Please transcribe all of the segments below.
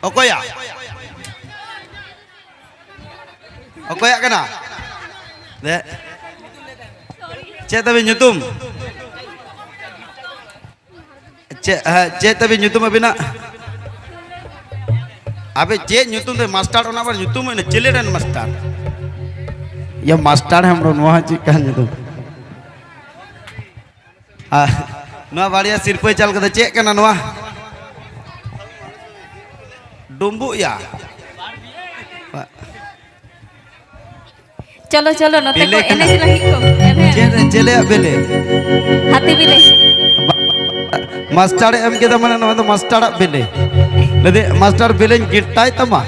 Okoya Okoya kena deh cek tapi nyutum cek tapi nyutum abina abe cek nyutum tuh master orang apa nyutum ini ciliran master ya master हम लोग वहाँ cek kan nyutum Noah baria sirpe cal kata cek kan Noah dumbu ya चलो चलो नते को एने लगी को चले चले बेले हाथी बिले मास्टर एम के तमने न मास्टर बेले लदे मास्टर बेले गिट्टाय तमा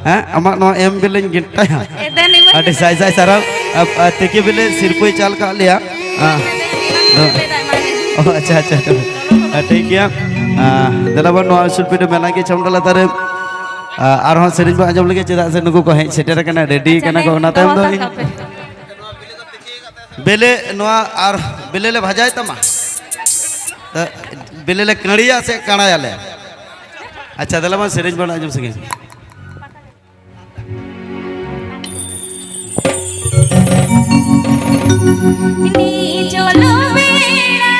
हैं अमा नो एम बेले गिट्टाय एदनी अटे साई साई सारा अब तेके बेले सिरपोई चाल का लिया अच्छा अच्छा ठीक है दलाबन नो सुलपेट मेला के चमडला तारे आरोहन सेरिंग को आजम लगे चेदा से नुकु को हेज सेटेर कना रेडी कना को ना तायम दो बेले नोआ आर बेले ले भाजाय तमा बेले ले कणिया से कणायाले अच्छा दलाबन सेरिंग बन आजम सके नी चलो बेड़ा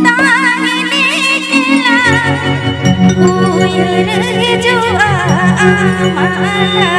ताने केला उयर जो आमाला